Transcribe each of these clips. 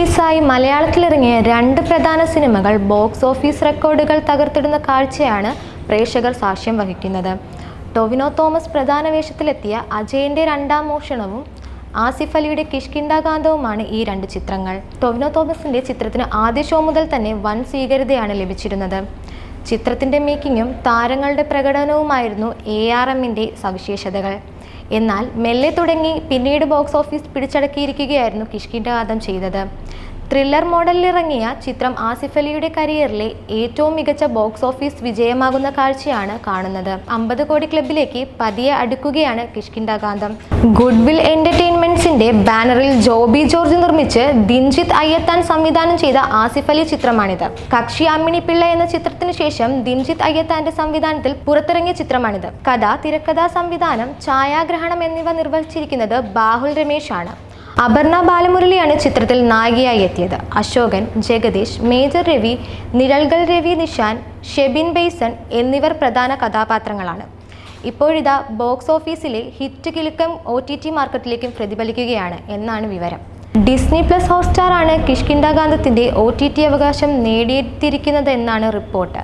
റിലീസായി മലയാളത്തിലിറങ്ങിയ രണ്ട് പ്രധാന സിനിമകൾ ബോക്സ് ഓഫീസ് റെക്കോർഡുകൾ തകർത്തിടുന്ന കാഴ്ചയാണ് പ്രേക്ഷകർ സാക്ഷ്യം വഹിക്കുന്നത്. ടൊവിനോ തോമസ് പ്രധാന വേഷത്തിലെത്തിയ അജയൻ്റെ രണ്ടാം മോഷണവും ആസിഫ് അലിയുടെ കിഷ്കിന്ധാകാന്ഡവുമാണ് ഈ രണ്ട് ചിത്രങ്ങൾ. ടൊവിനോ തോമസിൻ്റെ ചിത്രത്തിന് ആദ്യ ഷോ മുതൽ തന്നെ വൻ സ്വീകാര്യതയാണ് ലഭിച്ചിരുന്നത്. ചിത്രത്തിൻ്റെ മേക്കിങ്ങും താരങ്ങളുടെ പ്രകടനവുമായിരുന്നു ARMൻ്റെ സവിശേഷതകൾ. എന്നാൽ മെല്ലെ തുടങ്ങി പിന്നീട് ബോക്സ് ഓഫീസ് പിടിച്ചടക്കിയിരിക്കുകയായിരുന്നു കിഷ്കിന്ധാകാന്ഡം ചെയ്തത്. ത്രില്ലർ മോഡലിലിറങ്ങിയ ചിത്രം ആസിഫ് അലിയുടെ കരിയറിലെ ഏറ്റവും മികച്ച ബോക്സ് ഓഫീസ് വിജയമാകുന്ന കാഴ്ചയാണ് കാണുന്നത്. 50 കോടി ക്ലബിലേക്ക് പതിയെ അടുക്കുകയാണ് കിഷ്കിന്ധാകാന്ഡം. ഗുഡ്വിൽ എന്റർടൈൻമെന്റ്സിന്റെ ബാനറിൽ ജോബി ജോർജ് നിർമ്മിച്ച് ദിൻജിത്ത് അയ്യത്താൻ സംവിധാനം ചെയ്ത ആസിഫ് അലി ചിത്രമാണിത്. കക്ഷി അമ്മിണി പിള്ള എന്ന ചിത്രത്തിന് ശേഷം ദിൻജിത്ത് അയ്യത്താന്റെ സംവിധാനത്തിൽ പുറത്തിറങ്ങിയ ചിത്രമാണിത്. കഥ, തിരക്കഥ, സംവിധാനം, ഛായാഗ്രഹണം എന്നിവ നിർവഹിച്ചിരിക്കുന്നത് ബാഹുൽ രമേശ് ആണ്. അപർണ ബാലമുരളിയാണ് ചിത്രത്തിൽ നായികയായി എത്തിയത്. അശോകൻ, ജഗദീഷ്, മേജർ രവി, നിഴൽകൾ രവി നിഷാൻ, ഷെബിൻ ബെയ്സൺ എന്നിവർ പ്രധാന കഥാപാത്രങ്ങളാണ്. ഇപ്പോഴിതാ ബോക്സ് ഓഫീസിലെ ഹിറ്റ് കിലുക്കം OTT മാർക്കറ്റിലേക്കും പ്രതിഫലിക്കുകയാണ് എന്നാണ് വിവരം. ഡിസ്നി പ്ലസ് ഹോട്ട്സ്റ്റാർ ആണ് കിഷ്കിന്ധാകാന്ഡത്തിൻ്റെ OTT അവകാശം നേടിയെടുത്തിരിക്കുന്നത് എന്നാണ് റിപ്പോർട്ട്.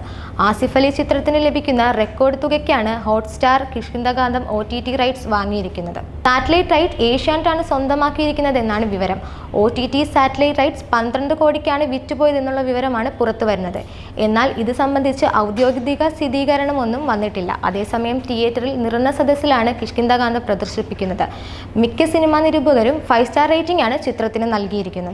ആസിഫ് അലി ചിത്രത്തിന് ലഭിക്കുന്ന റെക്കോർഡ് തുകയ്ക്കാണ് ഹോട്ട്സ്റ്റാർ കിഷ്കിന്ധാകാന്ഡം OTT റൈറ്റ്സ് വാങ്ങിയിരിക്കുന്നത്. സാറ്റലൈറ്റ് റൈറ്റ് ഏഷ്യാനെറ്റാണ് സ്വന്തമാക്കിയിരിക്കുന്നത് എന്നാണ് വിവരം. OTT സാറ്റലൈറ്റ് റൈറ്റ്സ് 12 കോടിക്കാണ് വിറ്റുപോയതെന്നുള്ള വിവരമാണ് പുറത്തു വരുന്നത്. എന്നാൽ ഇത് സംബന്ധിച്ച് ഔദ്യോഗിക സ്ഥിരീകരണമൊന്നും വന്നിട്ടില്ല. അതേസമയം തിയേറ്ററിൽ നിറഞ്ഞ സദസ്സിലാണ് കിഷ്കിന്ധാകാന്ഡം പ്രദർശിപ്പിക്കുന്നത്. മിക്ക സിനിമാ നിരൂപകരും 5 സ്റ്റാർ റേറ്റിംഗ് ആണ് ചിത്രത്തിന് നൽകിയിരിക്കുന്നത്.